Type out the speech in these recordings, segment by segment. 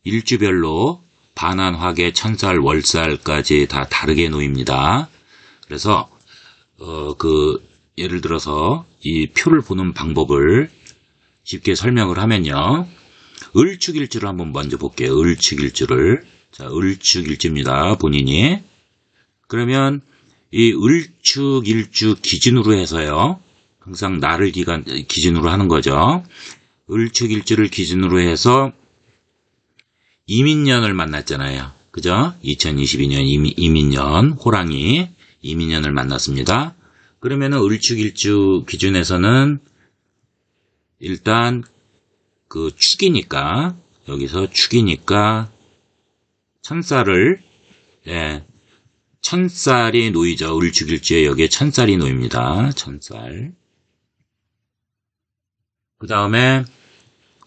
일주별로 반한, 화계, 천살, 월살까지 다 다르게 놓입니다. 그래서 예를 들어서 이 표를 보는 방법을 쉽게 설명을 하면요. 을축일주를 한번 먼저 볼게요. 을축일주를. 자, 을축일주입니다. 본인이. 그러면 이 을축일주 기준으로 해서요. 항상 날을 기준으로 하는 거죠. 을축일주를 기준으로 해서 이민년을 만났잖아요. 그죠? 2022년 이민년, 호랑이 이민년을 만났습니다. 그러면은 을축일주 기준에서는 일단 그 축이니까, 여기서 축이니까 천살을, 예, 천살이 놓이죠. 을축일주에 여기에 천살이 놓입니다. 천살. 그 다음에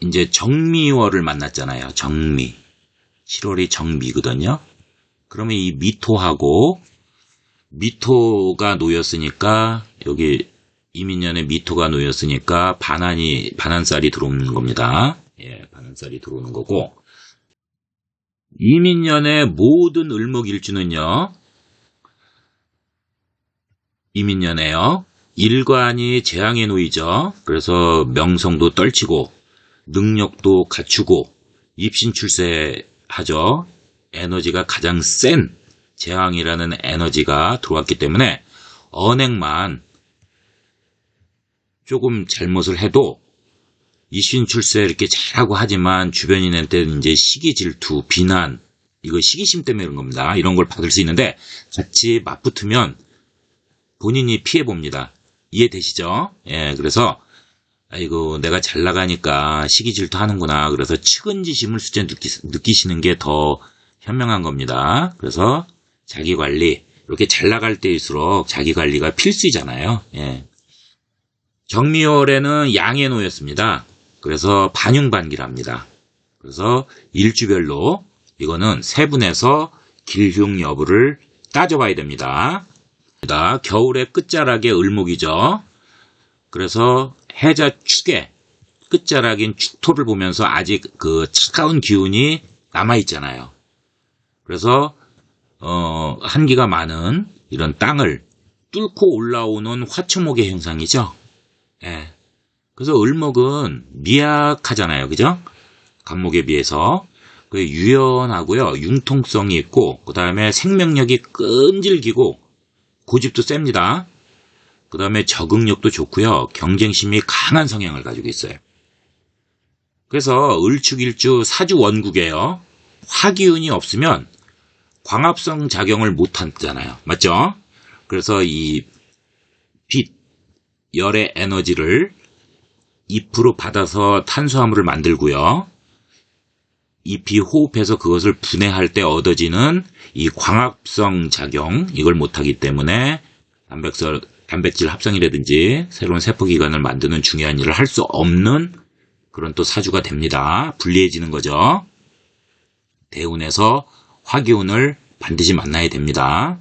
이제 정미월을 만났잖아요. 정미. 7월이 정미거든요. 그러면 이 미토가 놓였으니까, 여기 이민년에 미토가 놓였으니까 반한살이 들어오는 겁니다. 예, 반한살이 들어오는 거고, 이민년의 모든 을목일주는요, 이민년에요, 일관이 재앙에 놓이죠. 그래서 명성도 떨치고, 능력도 갖추고, 입신출세하죠. 에너지가 가장 센 재앙이라는 에너지가 들어왔기 때문에, 언행만 조금 잘못을 해도 입신출세 이렇게 잘하고 하지만 주변인한테 이제 시기 질투, 비난, 이거 시기심 때문에 그런 겁니다. 이런 걸 받을 수 있는데 같이 맞붙으면 본인이 피해 봅니다. 이해되시죠? 예, 그래서 아이고 내가 잘 나가니까 시기 질투 하는구나. 그래서 측은지심을 수제 느끼시는 게 더 현명한 겁니다. 그래서 자기 관리, 이렇게 잘 나갈 때일수록 자기 관리가 필수이잖아요. 예. 정미월에는 양에 놓였습니다. 그래서 반흉반기랍니다. 그래서 일주별로 이거는 세분해서 길흉 여부를 따져봐야 됩니다. 겨울의 끝자락의 을목이죠. 그래서 해자 축의 끝자락인 축토를 보면서 아직 그 차가운 기운이 남아있잖아요. 그래서 한기가 많은 이런 땅을 뚫고 올라오는 화초목의 형상이죠. 예. 그래서 을목은 미약하잖아요. 그죠? 간목에 비해서. 유연하고요. 융통성이 있고, 그 다음에 생명력이 끈질기고, 고집도 셉니다. 그 다음에 적응력도 좋고요. 경쟁심이 강한 성향을 가지고 있어요. 그래서 을축일주 사주 원국에요. 화기운이 없으면 광합성 작용을 못 하잖아요. 맞죠? 그래서 이 빛, 열의 에너지를 잎으로 받아서 탄수화물을 만들고요. 잎이 호흡해서 그것을 분해할 때 얻어지는 이 광합성 작용, 이걸 못하기 때문에 단백질 합성이라든지 새로운 세포기관을 만드는 중요한 일을 할 수 없는 그런 또 사주가 됩니다. 불리해지는 거죠. 대운에서 화기운을 반드시 만나야 됩니다.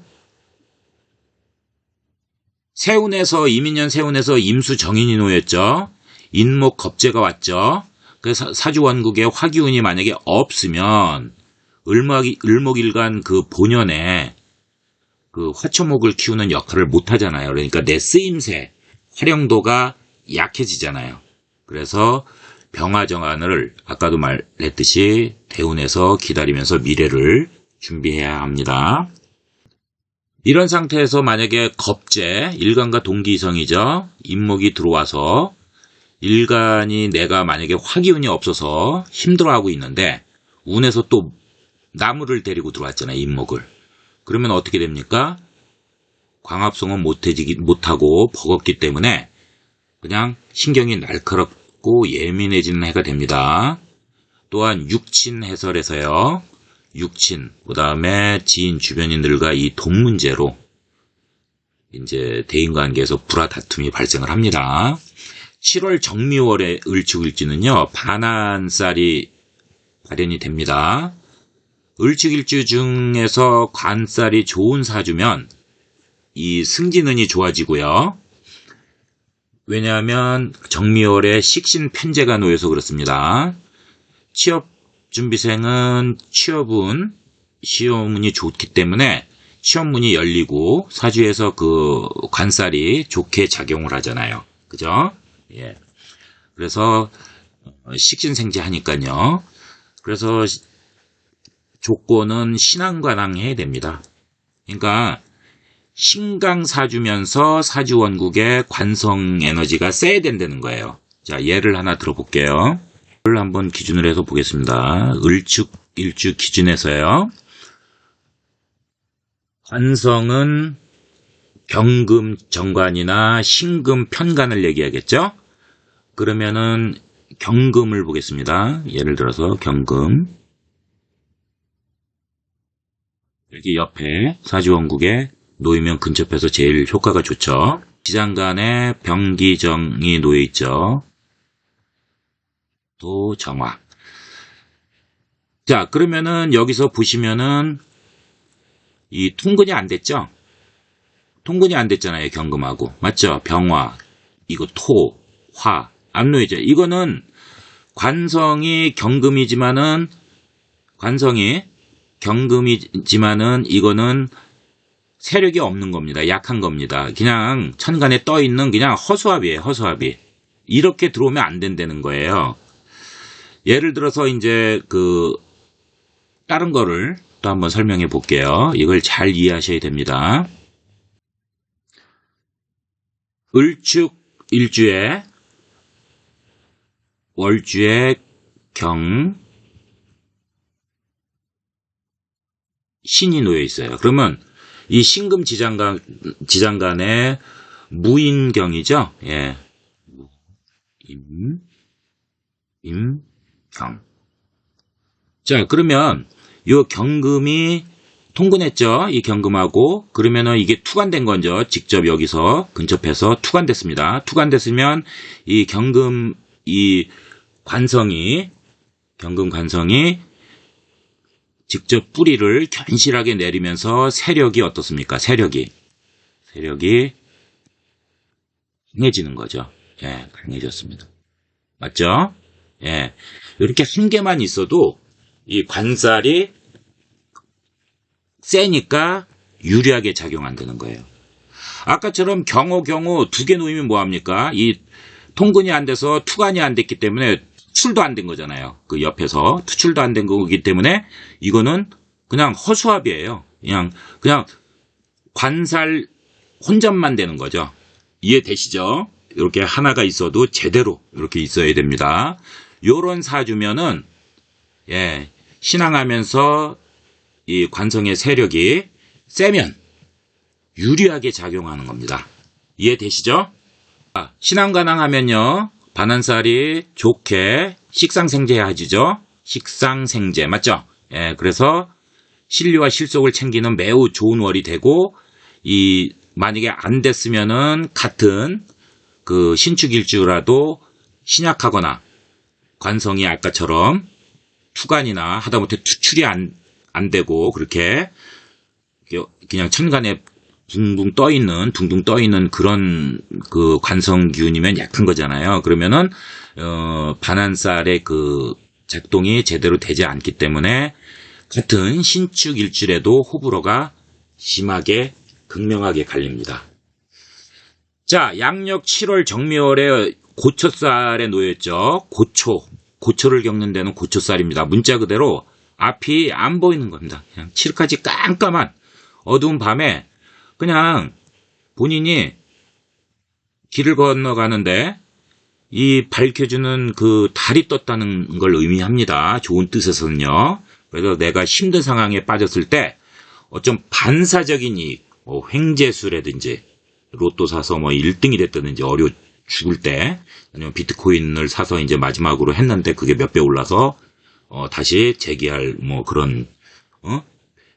이민년 세운에서 임수 정인이 놓였죠. 인목 겁재가 왔죠. 그래서 사주원국에 화기운이 만약에 없으면 을목일간 그 본연에 그 화초목을 키우는 역할을 못 하잖아요. 그러니까 내 쓰임새, 활용도가 약해지잖아요. 그래서 병화정안을 아까도 말했듯이 대운에서 기다리면서 미래를 준비해야 합니다. 이런 상태에서 만약에 겁재, 일간과 동기이성이죠. 인목이 들어와서 일간이 내가 만약에 화기운이 없어서 힘들어하고 있는데 운에서 또 나무를 데리고 들어왔잖아요. 인목을. 그러면 어떻게 됩니까? 광합성은 못하고 버겁기 때문에 그냥 신경이 날카롭고 예민해지는 해가 됩니다. 또한 육친 해설에서요. 육친, 그 다음에 지인 주변인들과 이 돈 문제로 이제 대인관계에서 불화 다툼이 발생을 합니다. 7월 정미월의 을축일주는요, 반한살이 발현이 됩니다. 을축일주 중에서 관살이 좋은 사주면 이 승진운이 좋아지고요. 왜냐하면 정미월에 식신 편제가 놓여서 그렇습니다. 취업 준비생은 취업운, 시험운이 좋기 때문에 취업문이 열리고 사주에서 그 관살이 좋게 작용을 하잖아요. 그죠? 예. 그래서 식신생재 하니까요. 그래서 조건은 신앙관항 해야 됩니다. 그러니까 신강 사주면서 사주 원국의 관성 에너지가 세야 된다는 거예요. 자, 예를 하나 들어볼게요. 를 한번 기준으로 해서 보겠습니다. 을축, 일주 기준에서요. 관성은 경금 정관이나 신금 편관을 얘기하겠죠? 그러면은 경금을 보겠습니다. 예를 들어서 경금. 여기 옆에 사주원국에 놓이면 근접해서 제일 효과가 좋죠. 지장간에 병기정이 놓여있죠. 또 정화. 자, 그러면은 여기서 보시면은 이 통근이 안 됐죠? 통근이 안 됐잖아요. 경금하고. 맞죠? 병화, 이거 토, 화, 안 놓이죠? 이거는 관성이 경금이지만은 이거는 세력이 없는 겁니다. 약한 겁니다. 그냥 천간에 떠 있는 그냥 허수아비예요. 허수아비. 이렇게 들어오면 안 된다는 거예요. 예를 들어서 이제 다른 거를 또 한번 설명해 볼게요. 이걸 잘 이해하셔야 됩니다. 을축 일주에 월주에 경 신이 놓여 있어요. 그러면 이 신금 지장간의 무인경이죠. 예. 임경. 자, 그러면 이 경금이 통근했죠. 이 경금하고. 그러면은 이게 투관된 거죠. 직접 여기서 근접해서 투관됐습니다. 투관됐으면 이 경금, 경금 관성이 직접 뿌리를 견실하게 내리면서 세력이 어떻습니까? 세력이 강해지는 거죠. 예, 강해졌습니다. 맞죠? 예. 이렇게 한 개만 있어도 이 관살이 세니까 유리하게 작용한다는 거예요. 아까처럼 경호 두 개 놓이면 뭐합니까? 이 통근이 안 돼서 투관이 안 됐기 때문에 투출도 안 된 거잖아요. 그 옆에서 투출도 안 된 거기 때문에 이거는 그냥 허수아비예요. 그냥 관살 혼잡만 되는 거죠. 이해되시죠? 이렇게 하나가 있어도 제대로 이렇게 있어야 됩니다. 요런 사주면은 예, 신앙하면서 이 관성의 세력이 세면 유리하게 작용하는 겁니다. 이해되시죠? 신앙관항 하면요. 반한살이 좋게 식상생재하지죠. 식상생재 맞죠? 예, 그래서 신리와 실속을 챙기는 매우 좋은 월이 되고 만약에 안 됐으면은 같은 그 신축일주라도 신약하거나 관성이 아까처럼 투관이나 하다못해 투출이 안 되고 그렇게 그냥 천간에 둥둥 떠 있는 그런 그 관성 기운이면 약한 거잖아요. 그러면은 반한살의 그 작동이 제대로 되지 않기 때문에 같은 신축 일주라도 호불호가 심하게 극명하게 갈립니다. 자, 양력 7월 정묘월에 고초살에 놓였죠. 고초를 겪는 데는 고초살입니다. 문자 그대로 앞이 안 보이는 겁니다. 그냥 칠흑까지 깜깜한 어두운 밤에 그냥 본인이 길을 건너가는데 이 밝혀주는 그 달이 떴다는 걸 의미합니다. 좋은 뜻에서는요. 그래서 내가 힘든 상황에 빠졌을 때 어쩜 반사적인 이익, 횡재수라든지 로또 사서 1등이 됐다든지 죽을 때 아니면 비트코인을 사서 이제 마지막으로 했는데 그게 몇 배 올라서 다시 재기할 그런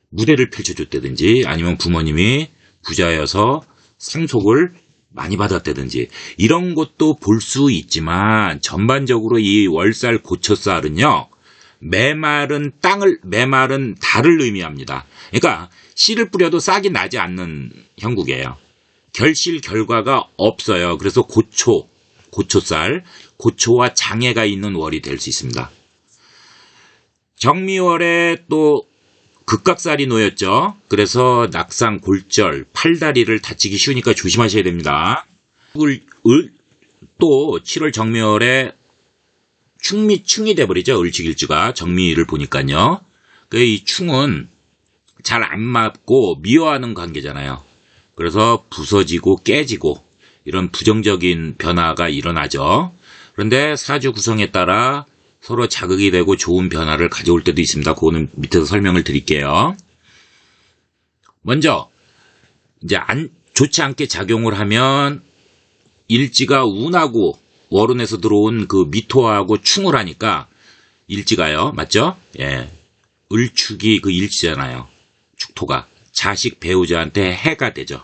무대를 펼쳐줬다든지 아니면 부모님이 부자여서 상속을 많이 받았다든지 이런 것도 볼 수 있지만 전반적으로 이 월살 고초살은요. 메마른 달을 의미합니다. 그러니까 씨를 뿌려도 싹이 나지 않는 형국이에요. 결실 결과가 없어요. 그래서 고초살, 고초와 장애가 있는 월이 될 수 있습니다. 정미월에 또 극각살이 놓였죠. 그래서 낙상, 골절, 팔다리를 다치기 쉬우니까 조심하셔야 됩니다. 또 7월 정미월에 충이 돼버리죠. 을축일주가 정미를 보니까요. 이 충은 잘 안 맞고 미워하는 관계잖아요. 그래서 부서지고 깨지고 이런 부정적인 변화가 일어나죠. 그런데 사주 구성에 따라 서로 자극이 되고 좋은 변화를 가져올 때도 있습니다. 그거는 밑에서 설명을 드릴게요. 먼저 이제 좋지 않게 작용을 하면 일지가 운하고 월운에서 들어온 그 미토하고 충을 하니까 일지가요. 맞죠? 예. 을축이 그 일지잖아요. 축토가. 자식 배우자한테 해가 되죠.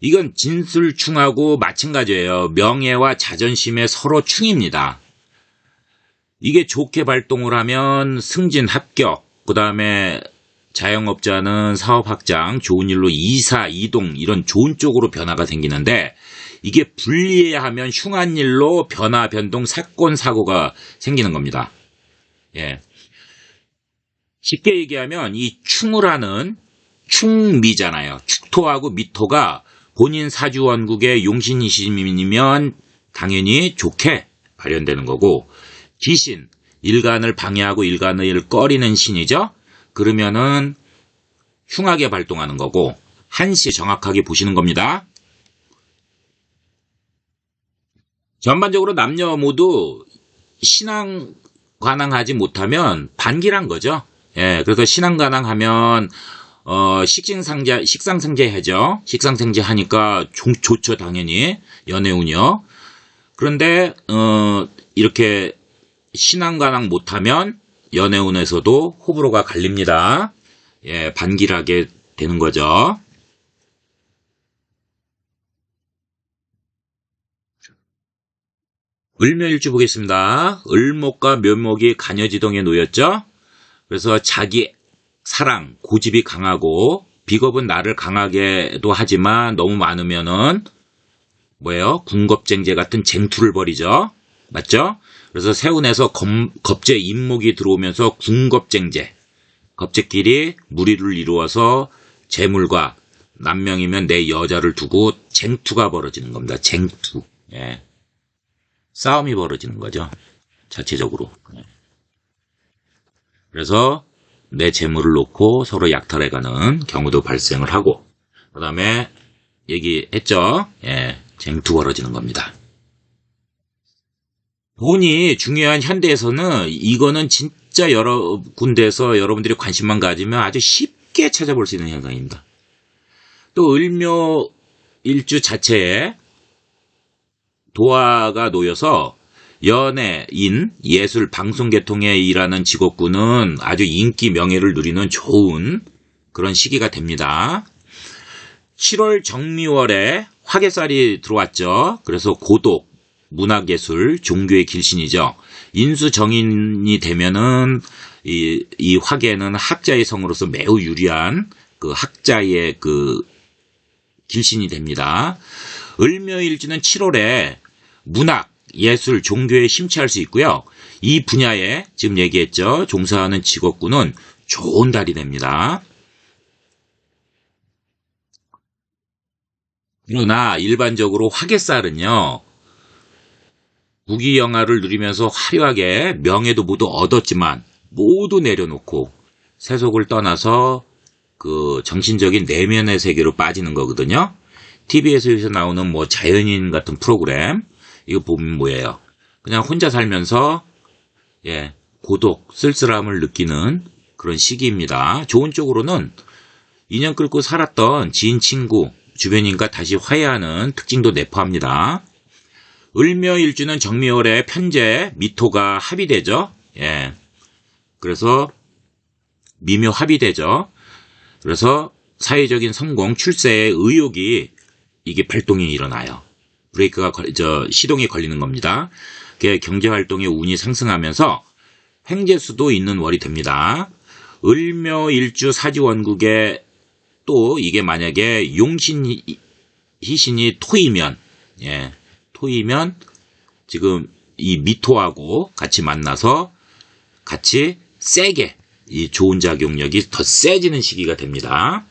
이건 진술충하고 마찬가지예요. 명예와 자존심에 서로 충입니다. 이게 좋게 발동을 하면 승진, 합격, 그 다음에 자영업자는 사업 확장, 좋은 일로 이사, 이동 이런 좋은 쪽으로 변화가 생기는데 이게 불리하면 흉한 일로 변화, 변동, 사건, 사고가 생기는 겁니다. 예. 쉽게 얘기하면 이 충을 하는 충미잖아요. 축토하고 미토가 본인 사주원국의 용신이시면 당연히 좋게 발현되는 거고 기신, 일간을 방해하고 일간을 꺼리는 신이죠. 그러면은 흉하게 발동하는 거고 한시 정확하게 보시는 겁니다. 전반적으로 남녀 모두 신앙 관항하지 못하면 반기란 거죠. 예, 그래서 신앙 관항하면 식상생재해죠. 식상생재 하니까 좋죠, 당연히 연애운이요. 그런데 이렇게 신앙관항 못하면 연애운에서도 호불호가 갈립니다. 예, 반길하게 되는 거죠. 을묘일주 보겠습니다. 을목과 묘목이 간여지동에 놓였죠. 그래서 자기 사랑, 고집이 강하고 비겁은 나를 강하게도 하지만 너무 많으면은 뭐예요? 군겁쟁제 같은 쟁투를 벌이죠. 맞죠? 그래서 세운에서 겁제 인목이 들어오면서 군겁쟁제, 겁제끼리 무리를 이루어서 재물과 남명이면 내 여자를 두고 쟁투가 벌어지는 겁니다. 쟁투. 예. 싸움이 벌어지는 거죠. 자체적으로. 그래서 내 재물을 놓고 서로 약탈해가는 경우도 발생을 하고 그 다음에 얘기했죠. 예, 쟁투 벌어지는 겁니다. 돈이 중요한 현대에서는 이거는 진짜 여러 군데에서 여러분들이 관심만 가지면 아주 쉽게 찾아볼 수 있는 현상입니다. 또 을묘 일주 자체에 도화가 놓여서 연예인, 예술, 방송계통에 일하는 직업군은 아주 인기, 명예를 누리는 좋은 그런 시기가 됩니다. 7월 정미월에 화개살이 들어왔죠. 그래서 고독, 문학예술, 종교의 길신이죠. 인수정인이 되면은 이 화개는 학자의 성으로서 매우 유리한 그 학자의 그 길신이 됩니다. 을묘일주는 7월에 문학, 예술, 종교에 심취할 수 있고요. 이 분야에 지금 얘기했죠. 종사하는 직업군은 좋은 달이 됩니다. 그러나 일반적으로 화개살은요. 부귀영화를 누리면서 화려하게 명예도 모두 얻었지만 모두 내려놓고 세속을 떠나서 그 정신적인 내면의 세계로 빠지는 거거든요. TV에서 나오는 뭐 자연인 같은 프로그램 이거 보면 뭐예요? 그냥 혼자 살면서 예, 고독, 쓸쓸함을 느끼는 그런 시기입니다. 좋은 쪽으로는 인연 끌고 살았던 지인, 친구, 주변인과 다시 화해하는 특징도 내포합니다. 을묘일주는 정미월에 편재, 미토가 합의되죠. 예, 그래서 미묘 합의되죠. 그래서 사회적인 성공, 출세의 의욕이 이게 발동이 일어나요. 브레이크가 시동이 걸리는 겁니다. 경제활동의 운이 상승하면서 횡재수도 있는 월이 됩니다. 을묘일주 사지원국에 또 이게 만약에 용신 희신이 토이면 토이면 지금 이 미토하고 같이 만나서 같이 세게 이 좋은 작용력이 더 세지는 시기가 됩니다.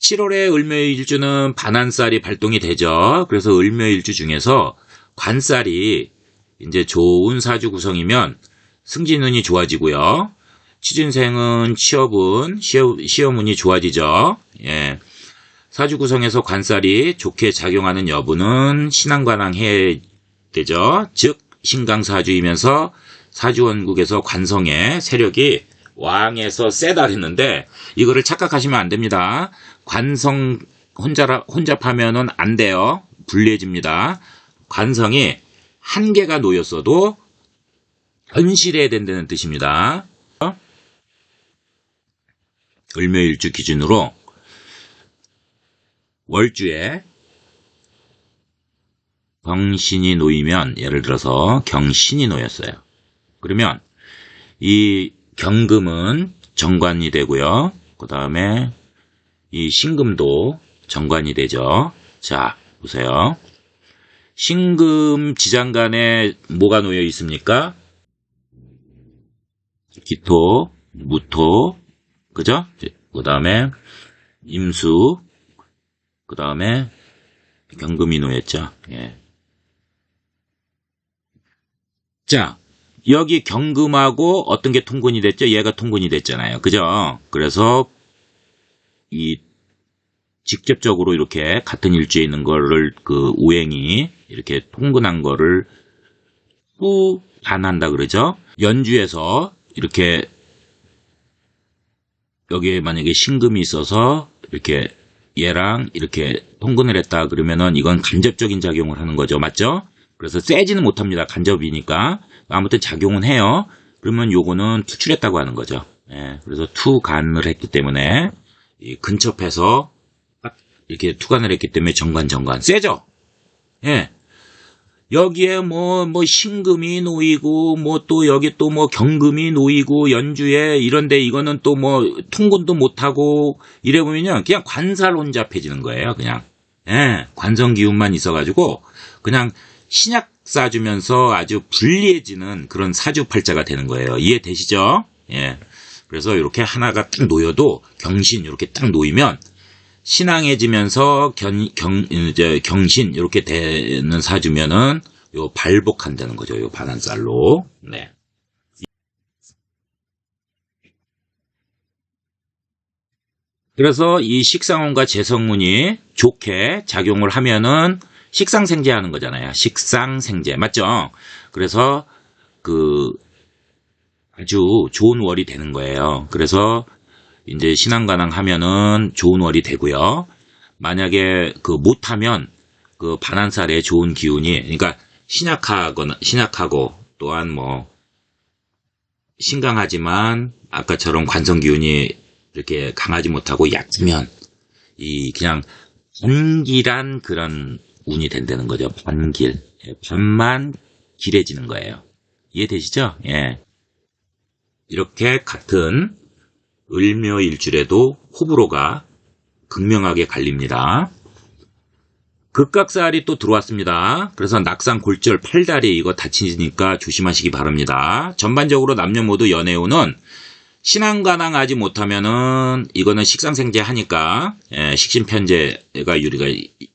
7월에 을묘일주는 반한살이 발동이 되죠. 그래서 을묘일주 중에서 관살이 이제 좋은 사주 구성이면 승진운이 좋아지고요. 취준생은 취업운, 시험운이 좋아지죠. 예. 사주 구성에서 관살이 좋게 작용하는 여부는 신앙관왕해야 되죠. 즉 신강사주이면서 사주원국에서 관성의 세력이 왕에서 세다 했는데 이거를 착각하시면 안 됩니다. 관성 혼잡하면은 안 돼요. 불리해집니다. 관성이 한 개가 놓였어도 현실해야 된다는 뜻입니다. 을묘일주 기준으로 월주에 경신이 놓이면, 예를 들어서 경신이 놓였어요. 그러면 이 경금은 정관이 되고요. 그 다음에 이 신금도 정관이 되죠. 자, 보세요. 신금 지장간에 뭐가 놓여 있습니까? 기토, 무토, 그죠? 그 다음에 임수, 그 다음에 경금이 놓였죠. 예. 자, 여기 경금하고 어떤 게 통근이 됐죠? 얘가 통근이 됐잖아요. 그죠? 그래서 이 직접적으로 이렇게 같은 일주에 있는 거를 그 우행이 이렇게 통근한 거를 후반한다 그러죠? 연주에서 이렇게 여기에 만약에 신금이 있어서 이렇게 얘랑 이렇게 통근을 했다 그러면은 이건 간접적인 작용을 하는 거죠. 맞죠? 그래서 세지는 못합니다. 간접이니까. 아무튼 작용은 해요. 그러면 요거는 투출했다고 하는 거죠. 예, 그래서 투간을 했기 때문에 이 근접해서 딱 이렇게 투간을 했기 때문에 정관 세죠? 예. 여기에 뭐 신금이 놓이고 또 여기 또 경금이 놓이고 연주에 이런데 이거는 또 통근도 못하고 이래 보면요 그냥 관살 혼잡해지는 거예요. 그냥 예, 관성 기운만 있어가지고 그냥 신약 쏴주면서 아주 불리해지는 그런 사주팔자가 되는 거예요. 이해되시죠? 예. 그래서 이렇게 하나가 딱 놓여도 경신 이렇게 딱 놓이면 신앙해지면서 이제 경신 이렇게 되는 사주면은 요 발복한다는 거죠. 요 반한살로. 네. 그래서 이 식상운과 재성운이 좋게 작용을 하면은 식상생재하는 거잖아요. 식상생재 맞죠? 그래서 그 아주 좋은 월이 되는 거예요. 그래서 이제 신앙관왕 하면은 좋은 월이 되고요. 만약에 그 못하면 그 반한살에 좋은 기운이, 그러니까 신약하고 또한 신강하지만 아까처럼 관성 기운이 이렇게 강하지 못하고 약하면 이 그냥 반길한 그런 운이 된다는 거죠. 반길. 반만 길해지는 거예요. 이해되시죠? 예. 이렇게 같은 을묘일주에도 호불호가 극명하게 갈립니다. 극각살이 또 들어왔습니다. 그래서 낙상, 골절, 팔다리 이거 다치니까 조심하시기 바랍니다. 전반적으로 남녀 모두 연애운은 신앙관왕 하지 못하면은 이거는 식상생재 하니까 식신편재가 유리가,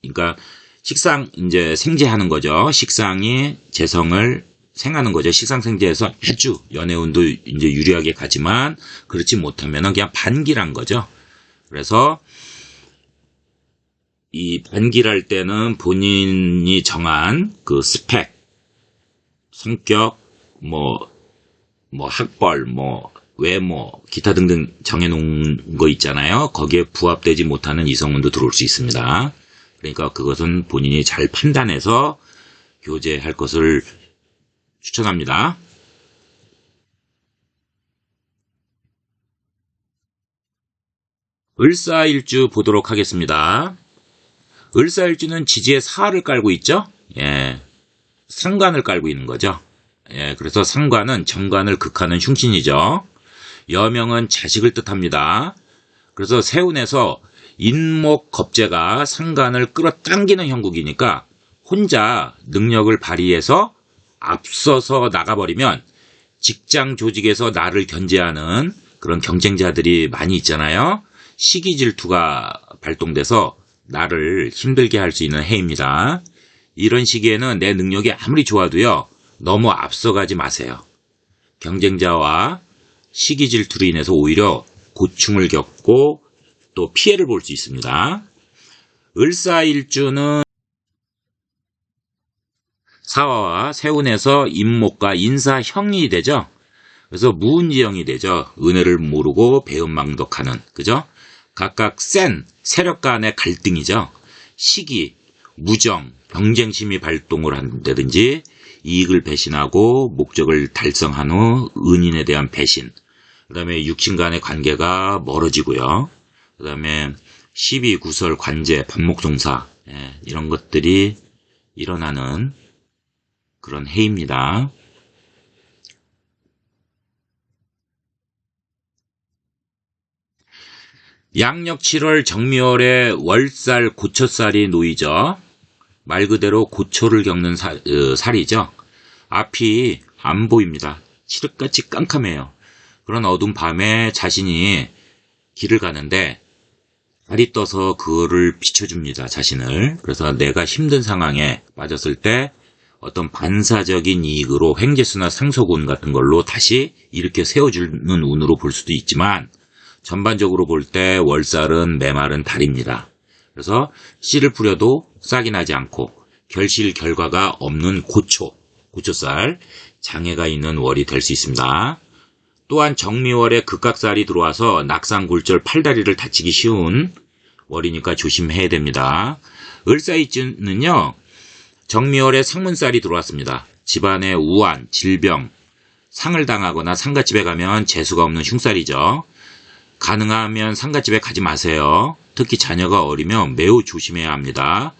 그러니까 식상 이제 생재하는 거죠. 식상이 재성을 생하는 거죠. 식상생재에서 아주 연애운도 이제 유리하게 가지만 그렇지 못하면은 그냥 반길한 거죠. 그래서 이 반길할 때는 본인이 정한 그 스펙, 성격, 학벌, 외모, 기타 등등 정해놓은 거 있잖아요. 거기에 부합되지 못하는 이성운도 들어올 수 있습니다. 그러니까 그것은 본인이 잘 판단해서 교제할 것을 추천합니다. 을사일주 보도록 하겠습니다. 을사일주는 지지에 사를 깔고 있죠. 예, 상관을 깔고 있는 거죠. 예, 그래서 상관은 정관을 극하는 흉신이죠. 여명은 자식을 뜻합니다. 그래서 세운에서 인목 겁재가 상관을 끌어당기는 형국이니까 혼자 능력을 발휘해서 앞서서 나가버리면 직장 조직에서 나를 견제하는 그런 경쟁자들이 많이 있잖아요. 시기 질투가 발동돼서 나를 힘들게 할 수 있는 해입니다. 이런 시기에는 내 능력이 아무리 좋아도요, 너무 앞서가지 마세요. 경쟁자와 시기 질투로 인해서 오히려 고충을 겪고 또 피해를 볼 수 있습니다. 을사일주는 사화와 세운에서 임목과 인사형이 되죠. 그래서 무운지형이 되죠. 은혜를 모르고 배은망덕하는, 그죠? 각각 센 세력 간의 갈등이죠. 시기, 무정, 경쟁심이 발동을 한다든지 이익을 배신하고 목적을 달성한 후 은인에 대한 배신, 그 다음에 육신 간의 관계가 멀어지고요. 그 다음에 시비, 구설, 관제, 반목동사, 이런 것들이 일어나는 그런 해입니다. 양력 7월 정미월에 월살, 고초살이 놓이죠. 말 그대로 고초를 겪는 살이죠. 앞이 안 보입니다. 칠흑같이 깜깜해요. 그런 어두운 밤에 자신이 길을 가는데 달이 떠서 그거를 비춰줍니다. 자신을. 그래서 내가 힘든 상황에 빠졌을 때 어떤 반사적인 이익으로 횡재수나 상소군 같은 걸로 다시 이렇게 세워주는 운으로 볼 수도 있지만 전반적으로 볼 때 월살은 메마른 달입니다. 그래서 씨를 뿌려도 싹이 나지 않고 결실 결과가 없는 고초살, 장애가 있는 월이 될 수 있습니다. 또한 정미월에 극각살이 들어와서 낙상골절 팔다리를 다치기 쉬운 월이니까 조심해야 됩니다. 을사일주는요, 정미월에 상문살이 들어왔습니다. 집안에 우환, 질병, 상을 당하거나 상갓집에 가면 재수가 없는 흉살이죠. 가능하면 상갓집에 가지 마세요. 특히 자녀가 어리면 매우 조심해야 합니다.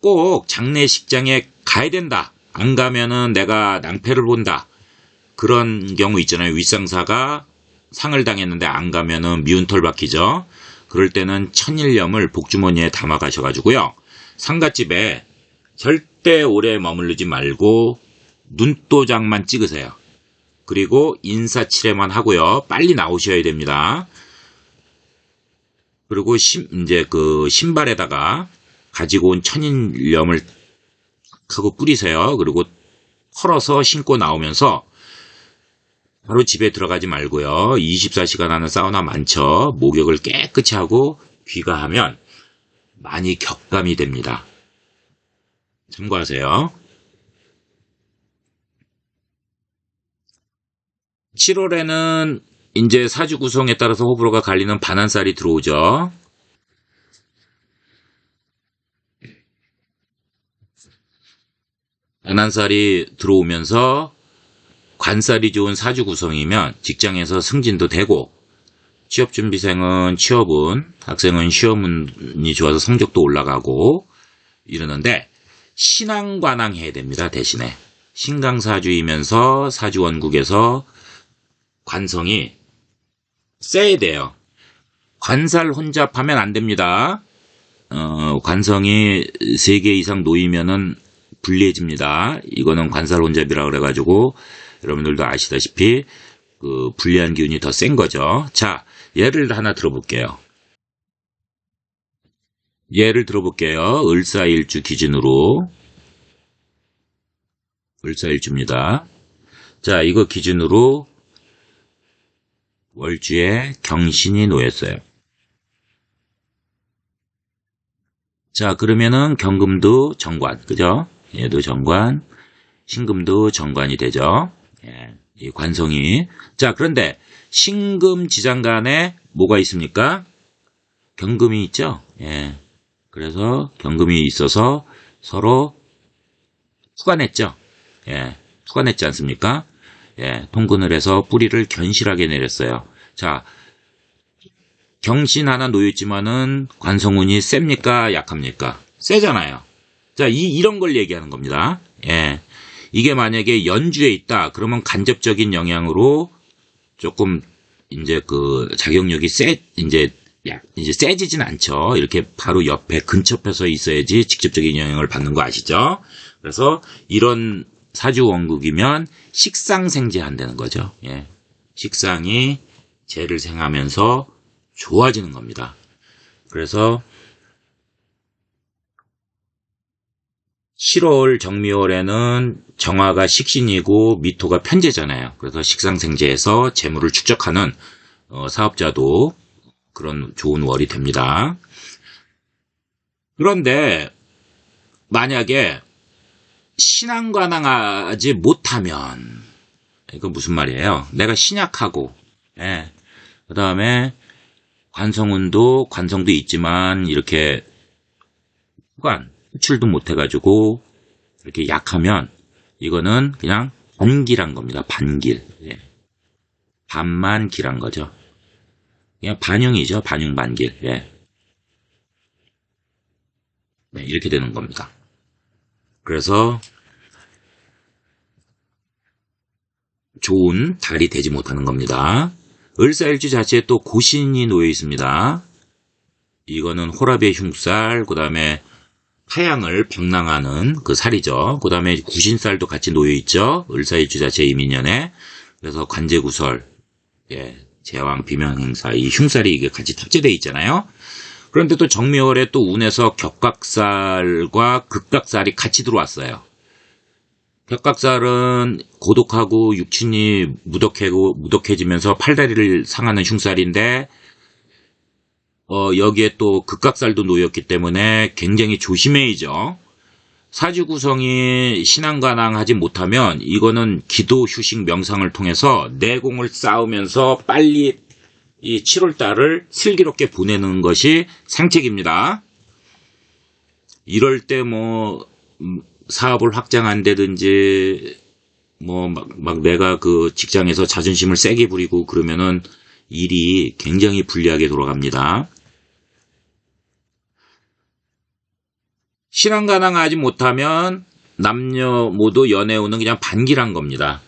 꼭 장례식장에 가야 된다. 안 가면은 내가 낭패를 본다. 그런 경우 있잖아요. 윗상사가 상을 당했는데 안 가면은 미운 털 박히죠. 그럴 때는 천일염을 복주머니에 담아 가셔가지고요. 상갓집에 절대 오래 머무르지 말고 눈도장만 찍으세요. 그리고 인사치레만 하고요. 빨리 나오셔야 됩니다. 그리고 이제 그 신발에다가 가지고 온 천일염을 하고 뿌리세요. 그리고 털어서 신고 나오면서 바로 집에 들어가지 말고요. 24시간 하는 사우나 많죠. 목욕을 깨끗이 하고 귀가하면 많이 격감이 됩니다. 참고하세요. 7월에는 이제 사주 구성에 따라서 호불호가 갈리는 반한살이 들어오죠. 반한살이 들어오면서 관살이 좋은 사주 구성이면 직장에서 승진도 되고, 취업준비생은 취업운, 학생은 시험운이 좋아서 성적도 올라가고 이러는데 신앙관항 해야 됩니다. 대신에 신강사주이면서 사주원국에서 관성이 세야 돼요. 관살 혼잡하면 안 됩니다. 관성이 3개 이상 놓이면은 불리해집니다. 이거는 관살 혼잡이라 그래가지고 여러분들도 아시다시피 그 불리한 기운이 더 센 거죠. 자, 예를 하나 들어볼게요. 을사일주 기준으로. 을사일주입니다. 자, 이거 기준으로 월주에 경신이 놓였어요. 자, 그러면은 경금도 정관, 그죠? 얘도 정관, 신금도 정관이 되죠. 예, 이 관성이. 자, 그런데 신금 지장간에 뭐가 있습니까? 경금이 있죠. 예, 그래서 경금이 있어서 서로 투관했죠. 예, 투관했지 않습니까? 예, 통근을 해서 뿌리를 견실하게 내렸어요. 자, 경신 하나 놓였지만은 관성운이 셉니까? 약합니까? 세잖아요. 자, 이런 걸 얘기하는 겁니다. 예. 이게 만약에 연주에 있다, 그러면 간접적인 영향으로 조금, 이제 그 자격력이 이제 이제 세지진 않죠. 이렇게 바로 옆에 근접해서 있어야지 직접적인 영향을 받는 거 아시죠? 그래서 이런 사주 원국이면 식상생재한다는 거죠. 예. 식상이 재를 생하면서 좋아지는 겁니다. 그래서 7월 정미월에는 정화가 식신이고 미토가 편재잖아요. 그래서 식상생재에서 재물을 축적하는 사업자도 그런 좋은 월이 됩니다. 그런데 만약에 신앙관항하지 못하면, 이거 무슨 말이에요? 내가 신약하고, 예. 그 다음에 관성도 있지만 이렇게 호출도 못해가지고 이렇게 약하면 이거는 그냥 반길한 겁니다. 반길. 예. 반만 길한 거죠. 그냥 반영이죠. 반영 반길. 예. 네, 이렇게 되는 겁니다. 그래서 좋은 달이 되지 못하는 겁니다. 을사일주 자체에 또 고신이 놓여 있습니다. 이거는 호라비의 흉살, 그 다음에 타양을 방랑하는 그 살이죠. 그 다음에 구신살도 같이 놓여 있죠. 을사일주 자체 이민년에. 그래서 관제구설, 예, 제왕 비명행사, 이 흉살이 이게 같이 탑재되어 있잖아요. 그런데 또 정묘월에 또 운에서 격각살과 극각살이 같이 들어왔어요. 격각살은 고독하고 육친이 무덕해지면서 팔다리를 상하는 흉살인데, 여기에 또 극각살도 놓였기 때문에 굉장히 조심해야죠. 사주 구성이 신앙관항하지 못하면 이거는 기도, 휴식, 명상을 통해서 내공을 쌓으면서 빨리 이 7월달을 슬기롭게 보내는 것이 상책입니다. 이럴 때 사업을 확장한다든지 막 내가 그 직장에서 자존심을 세게 부리고 그러면은 일이 굉장히 불리하게 돌아갑니다. 신앙관항하지 못하면 남녀 모두 연애운은 그냥 반길한 겁니다.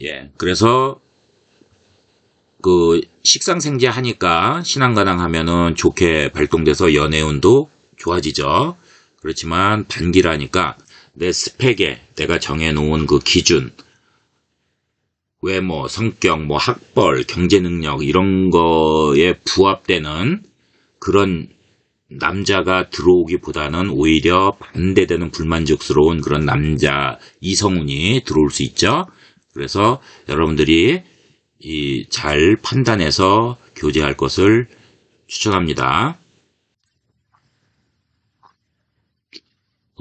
예, 그래서 그 식상생재 하니까 신앙관항하면은 좋게 발동돼서 연애운도 좋아지죠. 그렇지만 반길하니까 내 스펙에 내가 정해놓은 그 기준, 외모, 성격, 학벌, 경제능력 이런 거에 부합되는 그런 남자가 들어오기보다는 오히려 반대되는 불만족스러운 그런 남자 이성운이 들어올 수 있죠. 그래서 여러분들이 잘 판단해서 교제할 것을 추천합니다.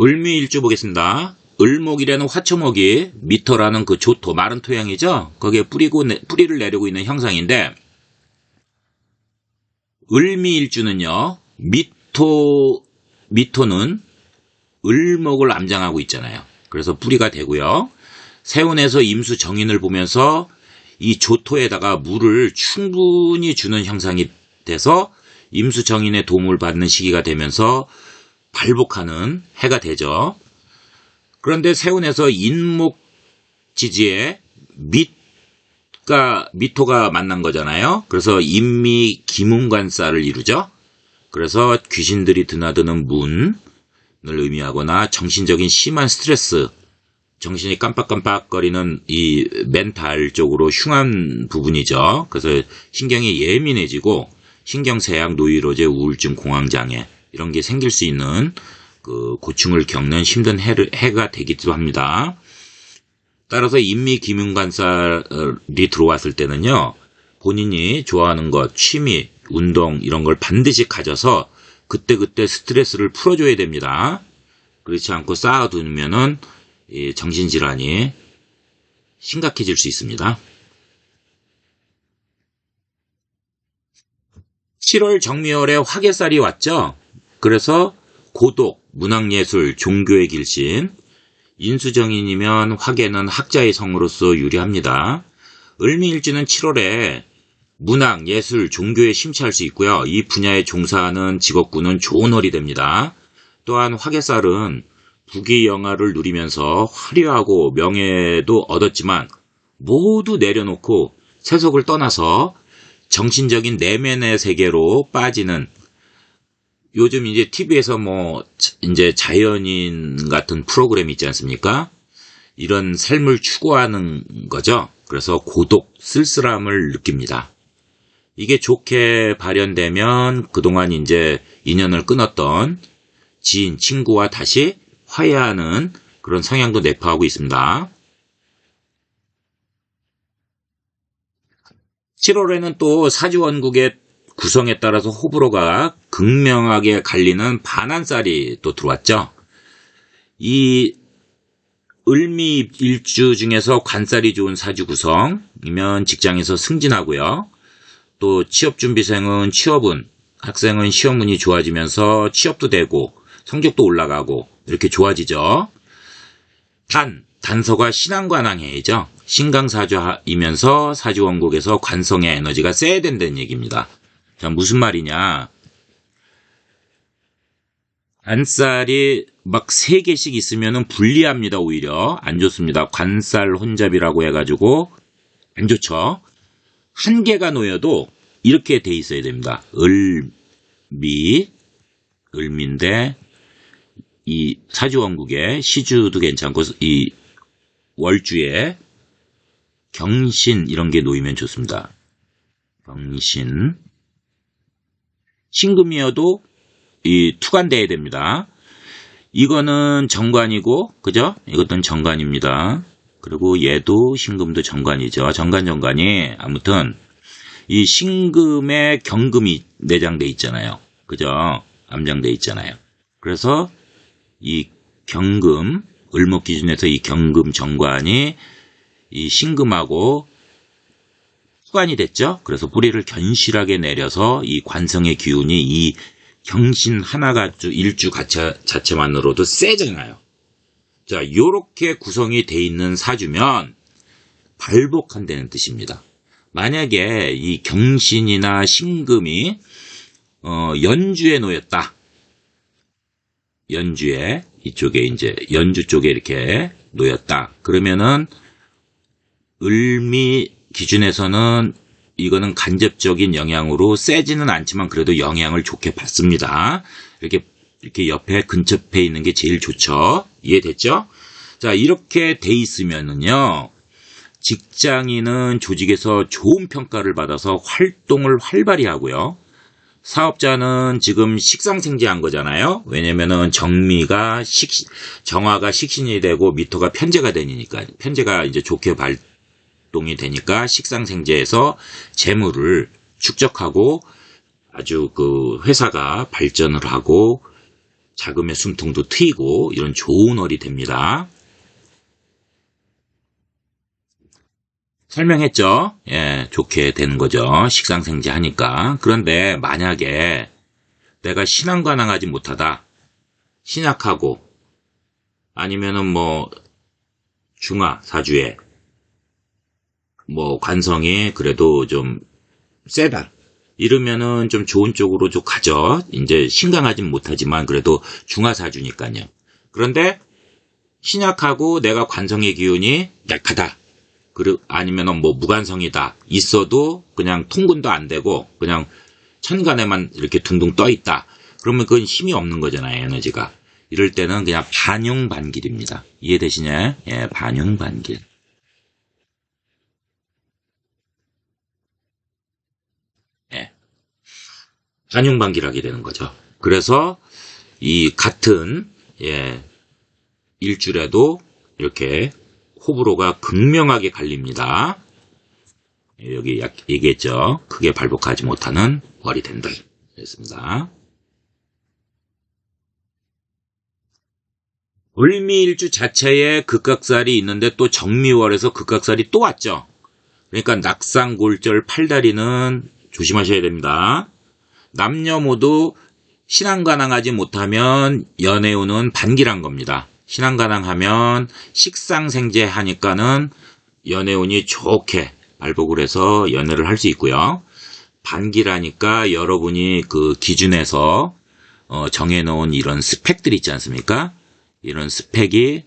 을미일주 보겠습니다. 을목이라는 화초목이 미터라는 그 조토, 마른 토양이죠. 거기에 뿌리를 내리고 있는 형상인데, 을미일주는요, 미토는 을목을 암장하고 있잖아요. 그래서 뿌리가 되고요. 세운에서 임수 정인을 보면서 이 조토에다가 물을 충분히 주는 형상이 돼서 임수 정인의 도움을 받는 시기가 되면서 발복하는 해가 되죠. 그런데 세운에서 인목지지에 미토가 만난 거잖아요. 그래서 인미 기문관사를 이루죠. 그래서 귀신들이 드나드는 문을 의미하거나 정신적인 심한 스트레스, 정신이 깜빡깜빡거리는 이 멘탈 쪽으로 흉한 부분이죠. 그래서 신경이 예민해지고 신경쇠약, 노이로제, 우울증, 공황장애 이런 게 생길 수 있는 그 고충을 겪는 힘든 해가 되기도 합니다. 따라서 인미기문관살이 들어왔을 때는요, 본인이 좋아하는 것, 취미, 운동 이런 걸 반드시 가져서 그때그때 스트레스를 풀어줘야 됩니다. 그렇지 않고 쌓아두면은 이 정신질환이 심각해질 수 있습니다. 7월 정미월에 화개살이 왔죠. 그래서 고독, 문학예술, 종교의 길신, 인수정인이면 화개는 학자의 성으로서 유리합니다. 을미일주는 7월에 문학, 예술, 종교에 심취할 수 있고요. 이 분야에 종사하는 직업군은 좋은 월이 됩니다. 또한 화개살은 부귀영화를 누리면서 화려하고 명예도 얻었지만 모두 내려놓고 세속을 떠나서 정신적인 내면의 세계로 빠지는, 요즘 이제 TV에서 뭐 이제 자연인 같은 프로그램 있지 않습니까? 이런 삶을 추구하는 거죠. 그래서 고독, 쓸쓸함을 느낍니다. 이게 좋게 발현되면 그동안 이제 인연을 끊었던 지인, 친구와 다시 화해하는 그런 성향도 내포하고 있습니다. 7월에는 또 사주원국의 구성에 따라서 호불호가 극명하게 갈리는 반환살이 또 들어왔죠. 이 을미 일주 중에서 관살이 좋은 사주 구성이면 직장에서 승진하고요. 또 취업준비생은 취업운, 학생은 시험운이 좋아지면서 취업도 되고 성적도 올라가고 이렇게 좋아지죠. 단서가 신한관왕해이죠. 신강사주이면서 사주원국에서 관성의 에너지가 세야 된다는 얘기입니다. 자, 무슨 말이냐. 관살이 막 3개씩 있으면 불리합니다. 오히려 안 좋습니다. 관살 혼잡이라고 해가지고 안 좋죠. 1개가 놓여도 이렇게 돼 있어야 됩니다. 을미인데 이 사주원국에 시주도 괜찮고 이 월주에 경신 이런 게 놓이면 좋습니다. 경신, 신금이어도 이 투관돼야 됩니다. 이거는 정관이고, 그죠? 이것도 정관입니다. 그리고 얘도 신금도 정관이죠. 정관이 아무튼 이 신금에 경금이 내장돼 있잖아요. 그죠? 암장돼 있잖아요. 그래서 이 경금, 을목 기준에서 이 경금 정관이 이 신금하고 수관이 됐죠. 그래서 뿌리를 견실하게 내려서 이 관성의 기운이 이 경신 하나가 일주 자체만으로도 세잖아요. 자, 요렇게 구성이 돼 있는 사주면 발복한다는 뜻입니다. 만약에 이 경신이나 신금이 연주에 놓였다. 연주에 이쪽에 이제 연주 쪽에 이렇게 놓였다. 그러면은 을미 기준에서는 이거는 간접적인 영향으로 세지는 않지만 그래도 영향을 좋게 받습니다. 이렇게 옆에 근접해 있는 게 제일 좋죠. 이해됐죠? 자, 이렇게 돼 있으면은요, 직장인은 조직에서 좋은 평가를 받아서 활동을 활발히 하고요. 사업자는 지금 식상생지한 거잖아요. 왜냐면은 정화가 식신이 되고 미토가 편제가 되니까, 편제가 이제 좋게 발동이 되니까 식상생지에서 재물을 축적하고 아주 그 회사가 발전을 하고 자금의 숨통도 트이고 이런 좋은 월이 됩니다. 설명했죠? 예, 좋게 되는 거죠. 식상생지 하니까. 그런데 만약에 내가 신한관항하지 못하다. 신약하고 아니면은 뭐 중화 사주에 뭐 관성이 그래도 좀 세다. 이러면은 좀 좋은 쪽으로 좀 가죠. 이제 신강하진 못하지만 그래도 중화 사주니까요. 그런데 신약하고 내가 관성의 기운이 약하다. 아니면은 뭐 무관성이다. 있어도 그냥 통근도 안 되고 그냥 천간에만 이렇게 둥둥 떠 있다. 그러면 그건 힘이 없는 거잖아요. 에너지가. 이럴 때는 그냥 반용반길입니다. 이해되시냐? 예, 반용반길. 예. 반용반길하게 되는 거죠. 그래서 이 같은 일주라도 이렇게 호불호가 극명하게 갈립니다. 여기 얘기했죠. 크게 발복하지 못하는 월이 된다. 그랬습니다. 을미일주 자체에 극각살이 있는데 또 정미월에서 극각살이 또 왔죠. 그러니까 낙상골절 팔다리는 조심하셔야 됩니다. 남녀 모두 신한관항하지 못하면 연애운은 반길한 겁니다. 신한관항하면 식상생재 하니까는 연애운이 좋게 발복을 해서 연애를 할 수 있고요. 반길하니까 여러분이 그 기준에서 정해놓은 이런 스펙들 있지 않습니까? 이런 스펙에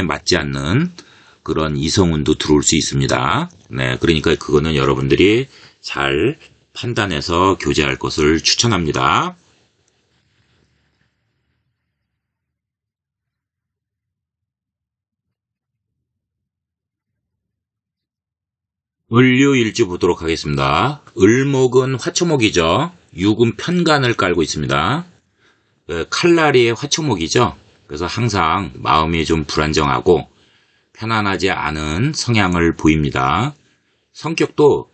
맞지 않는 그런 이성운도 들어올 수 있습니다. 네, 그러니까 그거는 여러분들이 잘 판단해서 교제할 것을 추천합니다. 을류일주 보도록 하겠습니다. 을목은 화초목이죠. 육은 편간을 깔고 있습니다. 칼날이 화초목이죠. 그래서 항상 마음이 좀 불안정하고 편안하지 않은 성향을 보입니다. 성격도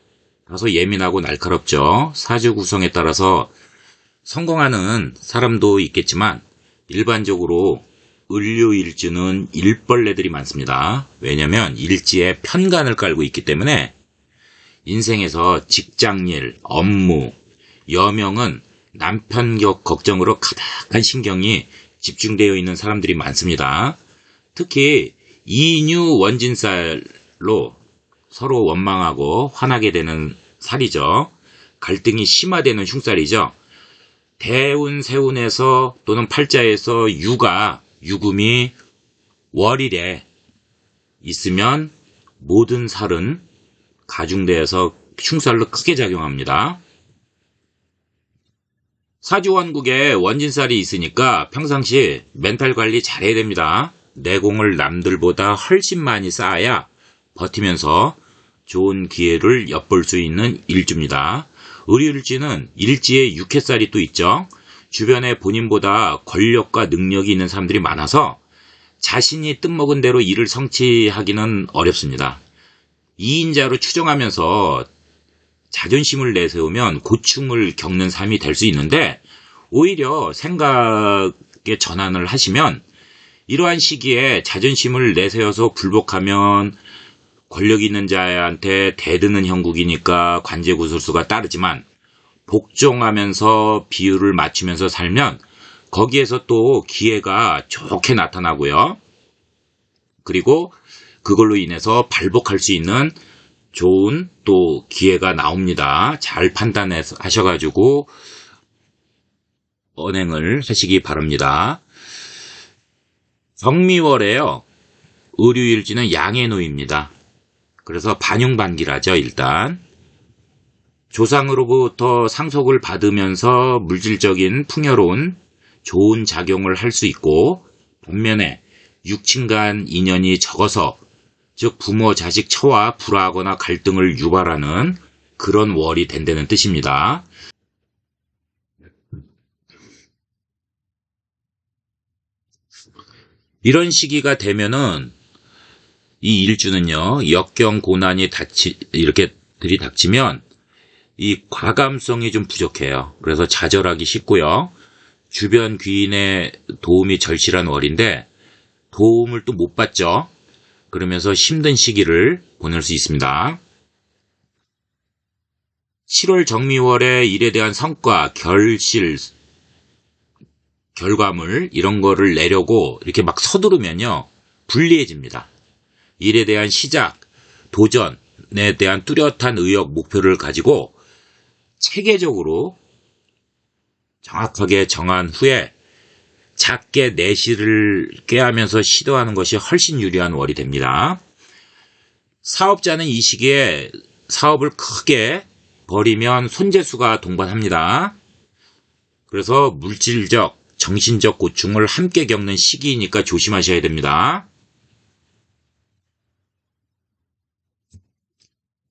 다소 예민하고 날카롭죠. 사주 구성에 따라서 성공하는 사람도 있겠지만 일반적으로 을류일주는 일벌레들이 많습니다. 왜냐하면 일지에 편간을 깔고 있기 때문에 인생에서 직장일, 업무, 여명은 남편 걱정으로 가득한 신경이 집중되어 있는 사람들이 많습니다. 특히 이인유 원진살로 서로 원망하고 화나게 되는 살이죠. 갈등이 심화되는 흉살이죠. 대운, 세운에서 또는 팔자에서 유금이 월일에 있으면 모든 살은 가중되어서 흉살로 크게 작용합니다. 사주원국에 원진살이 있으니까 평상시 멘탈 관리 잘해야 됩니다. 내공을 남들보다 훨씬 많이 쌓아야 버티면서 좋은 기회를 엿볼 수 있는 일주입니다. 을유일주는 일지에 육해살이 또 있죠. 주변에 본인보다 권력과 능력이 있는 사람들이 많아서 자신이 뜻먹은 대로 일을 성취하기는 어렵습니다. 2인자로 추정하면서 자존심을 내세우면 고충을 겪는 삶이 될 수 있는데 오히려 생각의 전환을 하시면 이러한 시기에 자존심을 내세워서 굴복하면 권력 있는 자한테 대드는 형국이니까 관제구술수가 따르지만 복종하면서 비율을 맞추면서 살면 거기에서 또 기회가 좋게 나타나고요. 그리고 그걸로 인해서 발복할 수 있는 좋은 또 기회가 나옵니다. 잘 판단해서 하셔가지고 언행을 하시기 바랍니다. 정미월에요. 을유일주는 양의 노입니다. 그래서 반용반기라죠. 일단 조상으로부터 상속을 받으면서 물질적인 풍요로운 좋은 작용을 할 수 있고 반면에 육친 간 인연이 적어서 즉 부모 자식 처와 불화하거나 갈등을 유발하는 그런 월이 된다는 뜻입니다. 이런 시기가 되면은 이 일주는요, 역경 고난이 이렇게 들이닥치면 이 과감성이 좀 부족해요. 그래서 좌절하기 쉽고요. 주변 귀인의 도움이 절실한 월인데 도움을 또 못 받죠. 그러면서 힘든 시기를 보낼 수 있습니다. 7월 정미월에 일에 대한 성과, 결과물 이런 거를 내려고 이렇게 막 서두르면요. 불리해집니다. 일에 대한 시작, 도전에 대한 뚜렷한 의욕, 목표를 가지고 체계적으로 정확하게 정한 후에 작게 내실을 꾀하면서 시도하는 것이 훨씬 유리한 월이 됩니다. 사업자는 이 시기에 사업을 크게 벌이면 손재수가 동반합니다. 그래서 물질적, 정신적 고충을 함께 겪는 시기이니까 조심하셔야 됩니다.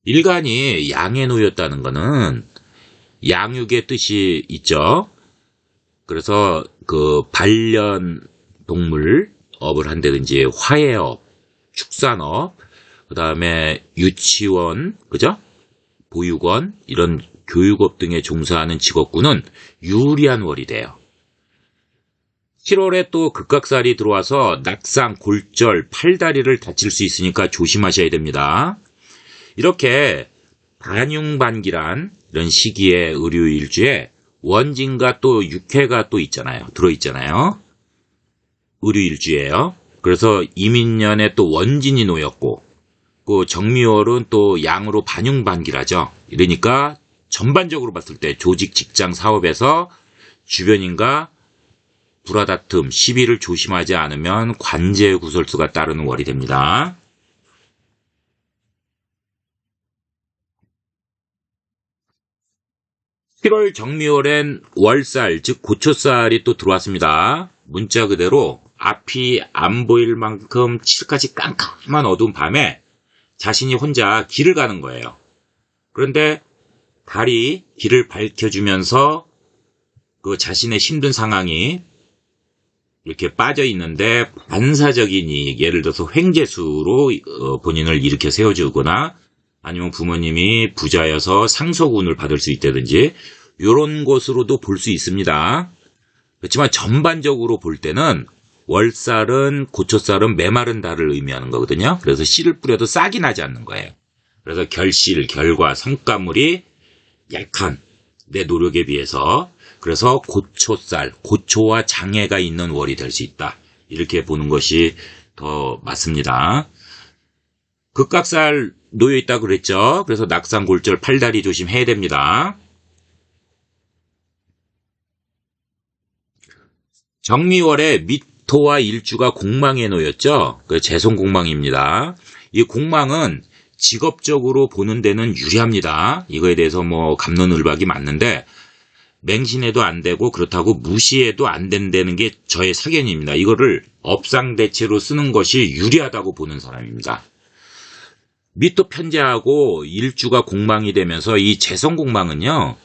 일간이 양에 놓였다는 것은 양육의 뜻이 있죠. 그래서 그 반려동물 업을 한다든지 화해업, 축산업, 그 다음에 유치원, 그죠? 보육원, 이런 교육업 등에 종사하는 직업군은 유리한 월이 돼요. 7월에 또 극각살이 들어와서 낙상, 골절, 팔다리를 다칠 수 있으니까 조심하셔야 됩니다. 이렇게 반융반기란 이런 시기의 을유일주에 원진과 또 육해가 또 있잖아요. 들어있잖아요. 을유일주예요. 그래서 이민년에 또 원진이 놓였고 그 정미월은 또 양으로 반융반기라죠. 이러니까 전반적으로 봤을 때 조직, 직장, 사업에서 주변인과 불화다툼, 시비를 조심하지 않으면 관제구설수가 따르는 월이 됩니다. 7월 정미월엔 월살, 즉 고초살이 또 들어왔습니다. 문자 그대로 앞이 안 보일 만큼 칠흑같이 깜깜한 어두운 밤에 자신이 혼자 길을 가는 거예요. 그런데 달이 길을 밝혀주면서 그 자신의 힘든 상황이 이렇게 빠져 있는데 반사적인 이익, 예를 들어서 횡재수로 본인을 일으켜 세워주거나 아니면 부모님이 부자여서 상속운을 받을 수 있다든지 이런 것으로도 볼 수 있습니다. 그렇지만 전반적으로 볼 때는 월살은 고초살은 메마른 달을 의미하는 거거든요. 그래서 씨를 뿌려도 싹이 나지 않는 거예요. 그래서 결실, 결과, 성과물이 약한 내 노력에 비해서 그래서 고초살, 고초와 장애가 있는 월이 될 수 있다. 이렇게 보는 것이 더 맞습니다. 극각살 놓여있다고 그랬죠. 그래서 낙상, 골절, 팔다리 조심해야 됩니다. 정미월에 미토와 일주가 공망에 놓였죠. 그 재손공망입니다. 이 공망은 직업적으로 보는 데는 유리합니다. 이거에 대해서 뭐 갑론을박이 맞는데 맹신해도 안 되고 그렇다고 무시해도 안 된다는 게 저의 사견입니다. 이거를 업상대체로 쓰는 것이 유리하다고 보는 사람입니다. 미토 편재하고 일주가 공망이 되면서 이 재성공망은요,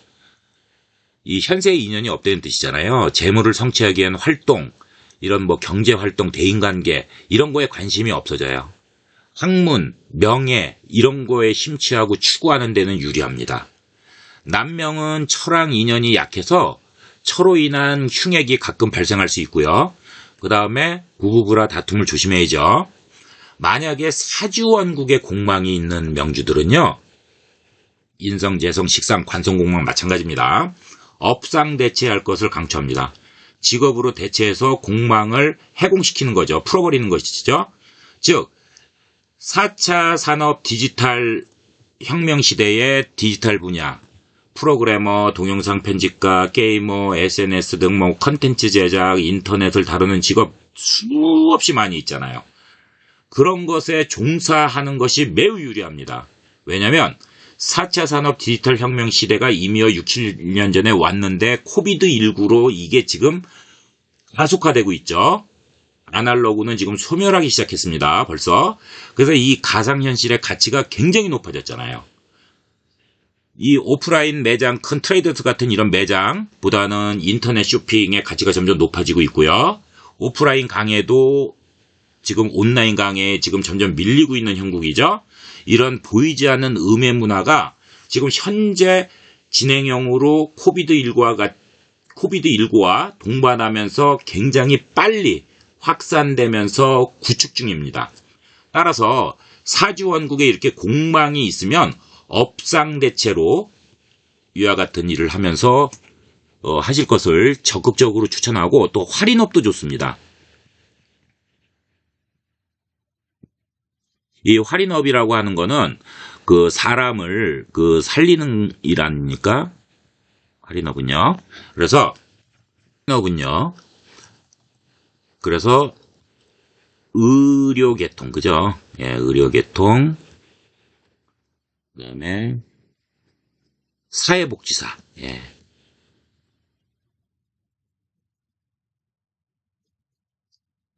이 현세의 인연이 없다는 뜻이잖아요. 재물을 성취하기 위한 활동, 이런 뭐 경제활동, 대인관계 이런 거에 관심이 없어져요. 학문, 명예 이런 거에 심취하고 추구하는 데는 유리합니다. 남명은 철랑 인연이 약해서 철로 인한 흉액이 가끔 발생할 수 있고요. 그 다음에 부부부라 다툼을 조심해야죠. 만약에 사주원국에 공망이 있는 명주들은요, 인성, 재성, 식상, 관성공망 마찬가지입니다. 업상 대체할 것을 강조합니다. 직업으로 대체해서 공망을 해공시키는 거죠. 풀어버리는 것이죠. 즉 4차 산업 디지털 혁명 시대의 디지털 분야, 프로그래머, 동영상 편집가, 게이머, SNS 등 뭐 컨텐츠 제작, 인터넷을 다루는 직업 수없이 많이 있잖아요. 그런 것에 종사하는 것이 매우 유리합니다. 왜냐하면 4차 산업 디지털 혁명 시대가 이미여 6, 7년 전에 왔는데 코비드19로 이게 지금 가속화되고 있죠. 아날로그는 지금 소멸하기 시작했습니다. 벌써. 그래서 이 가상현실의 가치가 굉장히 높아졌잖아요. 이 오프라인 매장, 큰 트레이더스 같은 이런 매장보다는 인터넷 쇼핑의 가치가 점점 높아지고 있고요. 오프라인 강의도 지금 온라인 강의에 지금 점점 밀리고 있는 형국이죠. 이런 보이지 않는 음의 문화가 지금 현재 진행형으로 코비드19와 동반하면서 굉장히 빨리 확산되면서 구축 중입니다. 따라서 사주원국에 이렇게 공망이 있으면 업상대체로 이와 같은 일을 하면서 하실 것을 적극적으로 추천하고 또 활인업도 좋습니다. 이 활인업이라고 하는 거는 그 사람을 그 살리는 일 아닙니까? 활인업은요. 그래서 활인업은요. 그래서 의료계통, 그죠? 예, 의료계통. 그다음에 사회복지사. 예.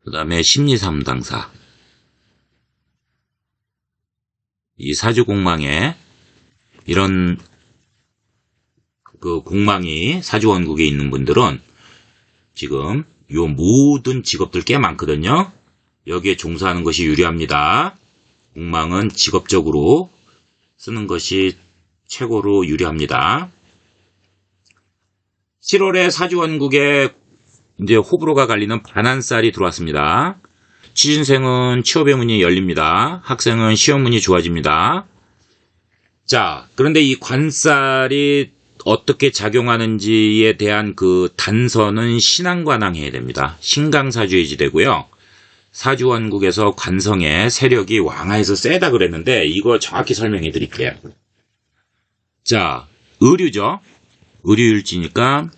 그다음에 심리상담사. 이 사주공망에 이런 그 공망이 사주원국에 있는 분들은 지금 요 모든 직업들 꽤 많거든요. 여기에 종사하는 것이 유리합니다. 공망은 직업적으로 쓰는 것이 최고로 유리합니다. 7월에 사주원국에 이제 호불호가 갈리는 반한살이 들어왔습니다. 취준생은 취업의 문이 열립니다. 학생은 시험 문이 좋아집니다. 자, 그런데 이 관살이 어떻게 작용하는지에 대한 그 단서는 신앙관항해야 됩니다. 신강사주의지 되고요. 사주원국에서 관성의 세력이 왕하에서 세다 그랬는데 이거 정확히 설명해 드릴게요. 자, 의류죠. 의류일지니까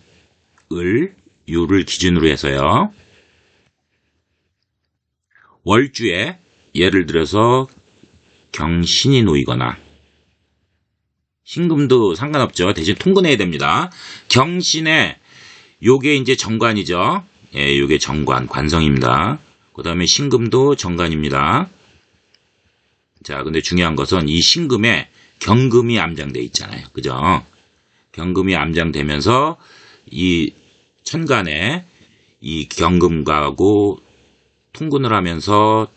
유를 기준으로 해서요. 월주에 예를 들어서 경신이 놓이거나 신금도 상관없죠. 대신 통근해야 됩니다. 경신에 요게 이제 정관이죠. 예, 요게 정관, 관성입니다. 그 다음에 신금도 정관입니다. 자, 근데 중요한 것은 이 신금에 경금이 암장돼 있잖아요. 그죠? 경금이 암장되면서 이 천간에 이 경금하고 통근을 하면서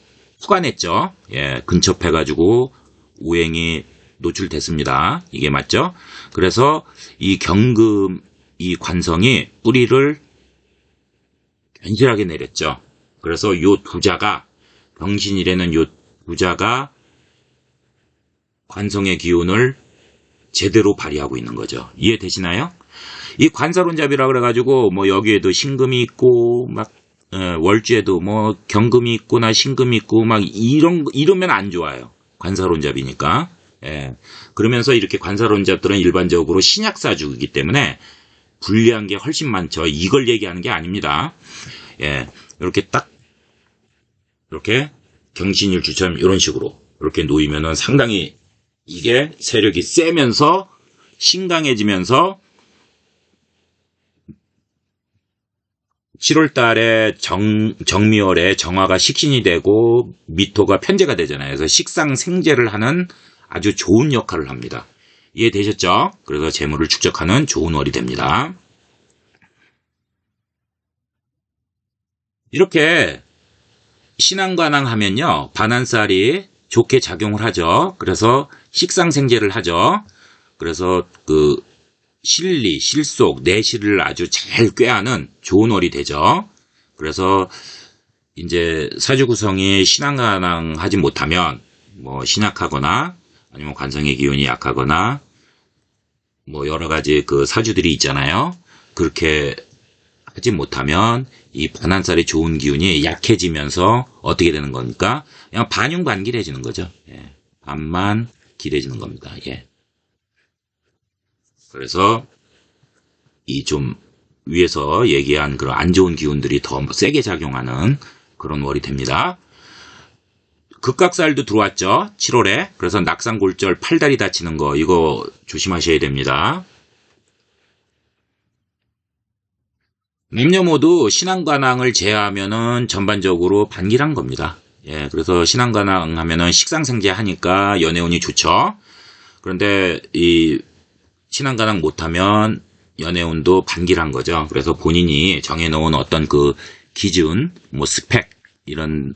후관했죠. 예, 근접해가지고 오행이 노출됐습니다. 이게 맞죠? 그래서 이 경금, 이 관성이 뿌리를 견실하게 내렸죠. 그래서 요 두자가, 병신일에는 요 두자가 관성의 기운을 제대로 발휘하고 있는 거죠. 이해되시나요? 이 관사론잡이라 그래가지고 뭐 여기에도 신금이 있고 막 월주에도 뭐 경금이 있고나 신금이 있고 막 이러면 안 좋아요. 관사론잡이니까. 예. 그러면서 이렇게 관사론잡들은 일반적으로 신약사주이기 때문에 불리한 게 훨씬 많죠. 이걸 얘기하는 게 아닙니다. 예. 이렇게 딱 이렇게 경신일 주처럼 이런 식으로 이렇게 놓이면은 상당히 이게 세력이 세면서 신강해지면서 7월 달에 정미월에 정화가 식신이 되고 미토가 편제가 되잖아요. 그래서 식상생재를 하는 아주 좋은 역할을 합니다. 이해되셨죠? 그래서 재물을 축적하는 좋은 월이 됩니다. 이렇게 신앙관왕 하면요. 반한살이 좋게 작용을 하죠. 그래서 식상생재를 하죠. 그래서 그 실리, 실속, 내실을 아주 잘 꾀하는 좋은 월이 되죠. 그래서 이제 사주 구성이 신앙관왕 하지 못하면 뭐 신약하거나 아니면 관성의 기운이 약하거나 뭐 여러 가지 그 사주들이 있잖아요. 그렇게 하지 못하면 이 반한살이 좋은 기운이 약해지면서 어떻게 되는 겁니까? 그냥 반흉반길해지는 거죠. 예. 반만 길해지는 겁니다. 예. 그래서 이 좀 위에서 얘기한 그런 안 좋은 기운들이 더 세게 작용하는 그런 월이 됩니다. 극각살도 들어왔죠. 7월에. 그래서 낙상골절 팔다리 다치는 거 이거 조심하셔야 됩니다. 남녀 모두 신앙관왕을 제외하면은 전반적으로 반길한 겁니다. 예, 그래서 신앙관왕 하면은 식상생재 하니까 연애운이 좋죠. 그런데 이 신앙관왕 못하면 연애운도 반길한 거죠. 그래서 본인이 정해놓은 어떤 그 기준, 뭐 스펙, 이런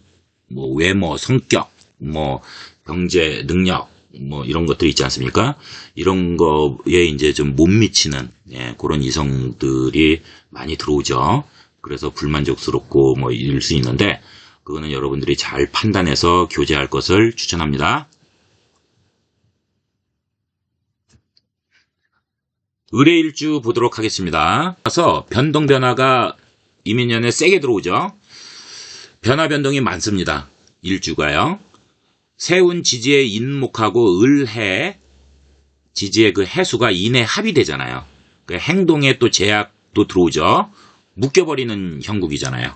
뭐 외모, 성격, 뭐 경제, 능력, 뭐 이런 것들이 있지 않습니까? 이런 거에 이제 좀 못 미치는 그런 이성들이 많이 들어오죠. 그래서 불만족스럽고 뭐 이럴 수 있는데 그거는 여러분들이 잘 판단해서 교제할 것을 추천합니다. 의뢰일주 보도록 하겠습니다. 그래서 변동 변화가 이민년에 세게 들어오죠. 변화 변동이 많습니다. 일주가요. 세운 지지의 인목하고 을해 지지의 그 해수가 인해 합이 되잖아요. 그 행동에 또 제약도 들어오죠. 묶여버리는 형국이잖아요.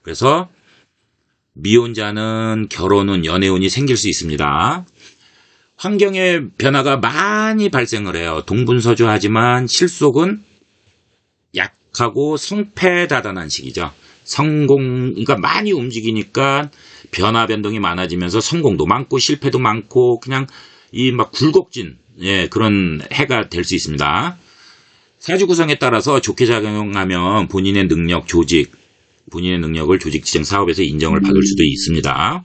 그래서 미혼자는 결혼운 연애운이 생길 수 있습니다. 환경의 변화가 많이 발생을 해요. 동분서주하지만 실속은 약하고 성패다단한 시기죠. 그러니까 많이 움직이니까 변화 변동이 많아지면서 성공도 많고 실패도 많고 그냥 이 막 굴곡진 그런 해가 될 수 있습니다. 사주 구성에 따라서 좋게 작용하면 본인의 능력, 본인의 능력을 조직 지정 사업에서 인정을 받을 수도 있습니다.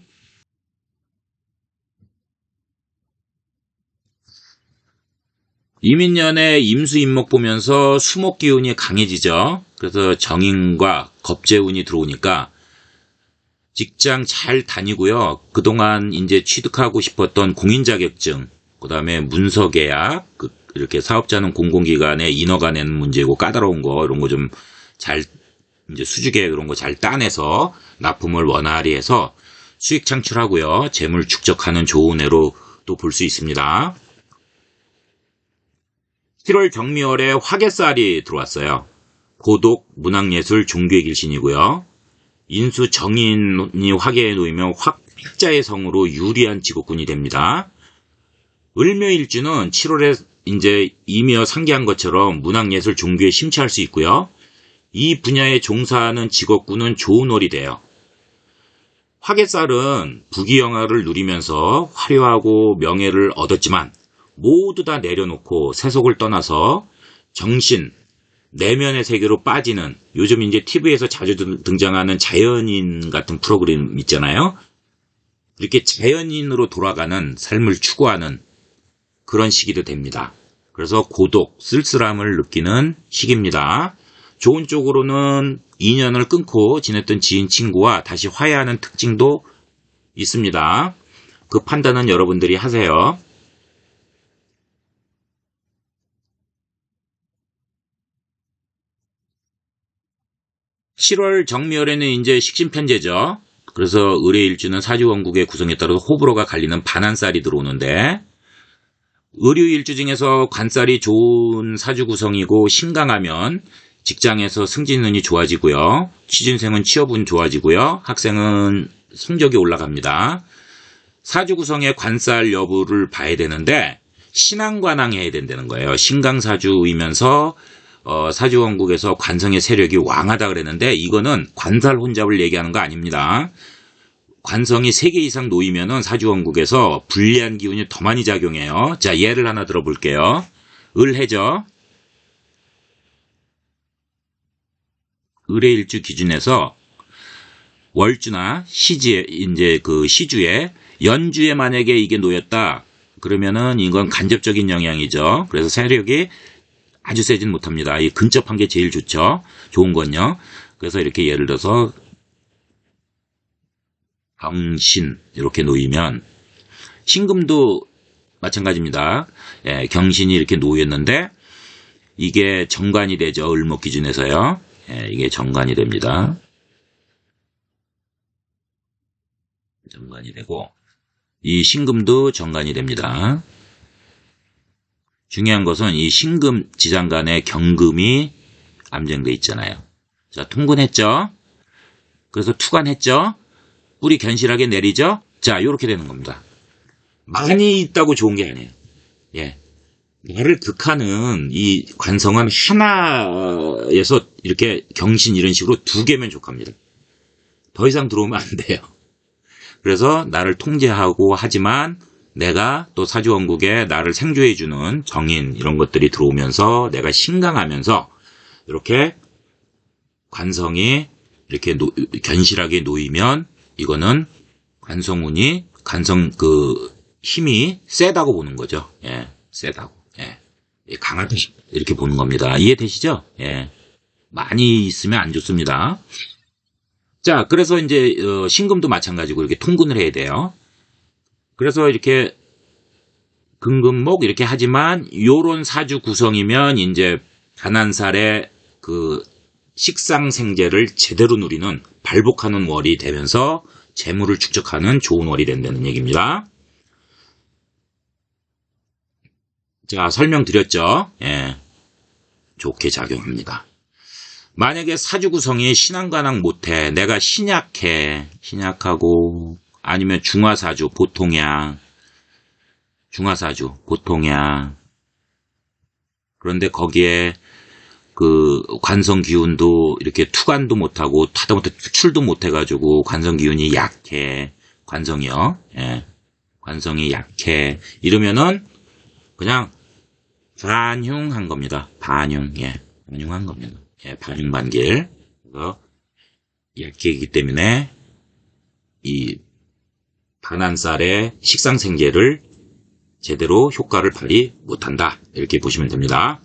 이민년에 임수임목 보면서 수목 기운이 강해지죠. 그래서 정인과 겁재운이 들어오니까 직장 잘 다니고요. 그동안 이제 취득하고 싶었던 공인 자격증, 그 다음에 문서 계약, 이렇게 사업자는 공공기관에 인허가 내는 문제고 까다로운 거 이런 거 좀 잘 이제 수주 계획 이런 거 잘 따내서 납품을 원활히 해서 수익 창출하고요. 재물 축적하는 좋은 해로 또 볼 수 있습니다. 7월 경미월에 화개살이 들어왔어요. 고독, 문학예술, 종교의 길신이고요. 인수 정인이 화개에 놓이면 확자의 성으로 유리한 직업군이 됩니다. 을묘일주는 7월에 이제 이며 상기한 것처럼 문학예술 종교에 심취할 수 있고요. 이 분야에 종사하는 직업군은 좋은 월이 돼요. 화개살은 부귀영화를 누리면서 화려하고 명예를 얻었지만 모두 다 내려놓고 세속을 떠나서 정신, 내면의 세계로 빠지는, 요즘 이제 TV에서 자주 등장하는 자연인 같은 프로그램 있잖아요. 이렇게 자연인으로 돌아가는 삶을 추구하는 그런 시기도 됩니다. 그래서 고독, 쓸쓸함을 느끼는 시기입니다. 좋은 쪽으로는 인연을 끊고 지냈던 지인 친구와 다시 화해하는 특징도 있습니다. 그 판단은 여러분들이 하세요. 7월 정미월에는 이제 식신편제죠. 그래서 의뢰일주는 사주원국의 구성에 따라 호불호가 갈리는 반한살이 들어오는데, 의류일주 중에서 관살이 좋은 사주 구성이고 신강하면 직장에서 승진운이 좋아지고요. 취준생은 취업운 좋아지고요. 학생은 성적이 올라갑니다. 사주 구성의 관살 여부를 봐야 되는데 신앙관항해야 된다는 거예요. 신강사주이면서 사주원국에서 관성의 세력이 왕하다 그랬는데 이거는 관살 혼잡을 얘기하는 거 아닙니다. 관성이 3개 이상 놓이면은 사주원국에서 불리한 기운이 더 많이 작용해요. 자, 예를 하나 들어볼게요. 을해죠. 을해일주 기준에서 월주나 시지에, 이제 그 시주에, 연주에 만약에 이게 놓였다. 그러면은 이건 간접적인 영향이죠. 그래서 세력이 아주 세진 못합니다. 이 근접한 게 제일 좋죠. 좋은 건요. 그래서 이렇게 예를 들어서 경신 이렇게 놓이면, 신금도 마찬가지입니다. 예, 경신이 이렇게 놓였는데 이게 정관이 되죠. 을목 기준에서요. 예, 이게 정관이 됩니다. 정관이 되고 이 신금도 정관이 됩니다. 중요한 것은 이 신금 지장간에 경금이 암정돼 있잖아요. 자, 통근했죠. 그래서 투관했죠. 뿌리 견실하게 내리죠. 자, 이렇게 되는 겁니다. 많이 있다고 좋은 게 아니에요. 예. 나를 극하는 이 관성은 하나에서 이렇게 경신 이런 식으로 2개면 족합니다. 더 이상 들어오면 안 돼요. 그래서 나를 통제하고 하지만 내가 또 사주원국에 나를 생조해주는 정인 이런 것들이 들어오면서 내가 신강하면서 이렇게 관성이 이렇게 견실하게 놓이면 이거는 관성운이, 관성 힘이 세다고 보는 거죠. 예, 세다고. 예, 강하다 이렇게 보는 겁니다. 이해되시죠? 예, 많이 있으면 안 좋습니다. 자, 그래서 이제 신금도 마찬가지고 이렇게 통근을 해야 돼요. 그래서 이렇게 금금목 이렇게 하지만 요런 사주 구성이면 이제 반한살의 그 식상생재를 제대로 누리는 발복하는 월이 되면서 재물을 축적하는 좋은 월이 된다는 얘기입니다. 자, 설명드렸죠? 예, 좋게 작용합니다. 만약에 사주 구성이 신앙관항 못해, 내가 신약해, 신약하고 아니면 중화사주, 보통이야. 중화사주, 보통이야. 그런데 거기에 그 관성 기운도 이렇게 투관도 못하고 하다못해 투출도 못해가지고 관성 기운이 약해. 관성이요. 예. 관성이 약해. 이러면은 그냥 반흉한 겁니다. 반흉. 예. 반흉한 겁니다. 예. 반흉반길. 그래서 약해이기 때문에 이 반한살의 식상생재를 제대로 효과를 발휘 못한다. 이렇게 보시면 됩니다.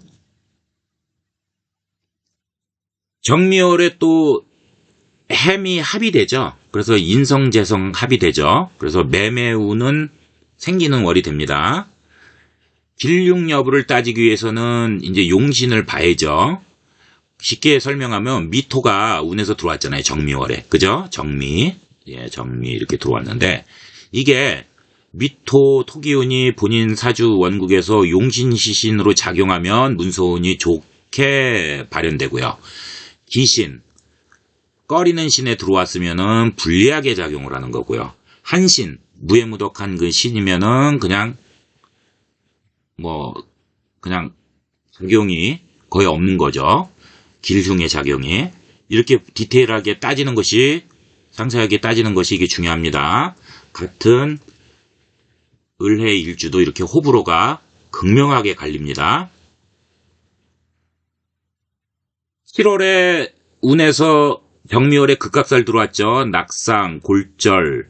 정미월에 또 해미 합이 되죠. 그래서 인성재성 합이 되죠. 그래서 매매운은 생기는 월이 됩니다. 길흉 여부를 따지기 위해서는 이제 용신을 봐야죠. 쉽게 설명하면 미토가 운에서 들어왔잖아요. 정미월에. 그죠? 정미. 예, 정미 이렇게 들어왔는데 이게 미토 토기운이 본인 사주 원국에서 용신시신으로 작용하면 문서운이 좋게 발현되고요. 기신, 꺼리는 신에 들어왔으면은 불리하게 작용을 하는 거고요. 한신, 무해무덕한 그 신이면은 그냥 뭐 그냥 작용이 거의 없는 거죠. 길흉의 작용이. 이렇게 디테일하게 따지는 것이, 상세하게 따지는 것이 이게 중요합니다. 같은 을해 일주도 이렇게 호불호가 극명하게 갈립니다. 7월에 운에서 병미월에 극각살 들어왔죠. 낙상, 골절,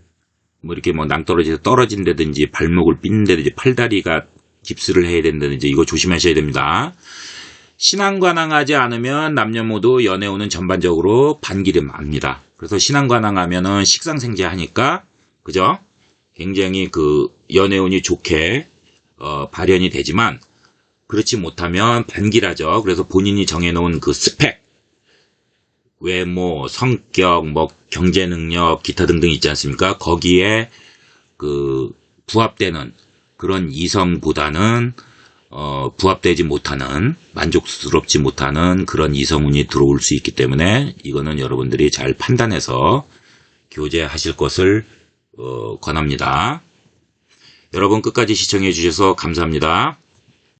뭐 이렇게 뭐 낭떠러지에서 떨어진다든지 발목을 삔다든지 팔다리가 깁스를 해야 된다든지 이거 조심하셔야 됩니다. 신앙관항하지 않으면 남녀 모두 연애운은 전반적으로 반기를 맙니다. 그래서 신앙관항하면은 식상생재하니까 그죠? 굉장히 그 연애운이 좋게 발현이 되지만 그렇지 못하면 반기라죠. 그래서 본인이 정해놓은 그 스펙, 외모, 성격, 뭐 경제 능력, 기타 등등 있지 않습니까? 거기에 그 부합되는 그런 이성보다는 부합되지 못하는, 만족스럽지 못하는 그런 이성운이 들어올 수 있기 때문에 이거는 여러분들이 잘 판단해서 교제하실 것을 권합니다. 여러분 끝까지 시청해 주셔서 감사합니다.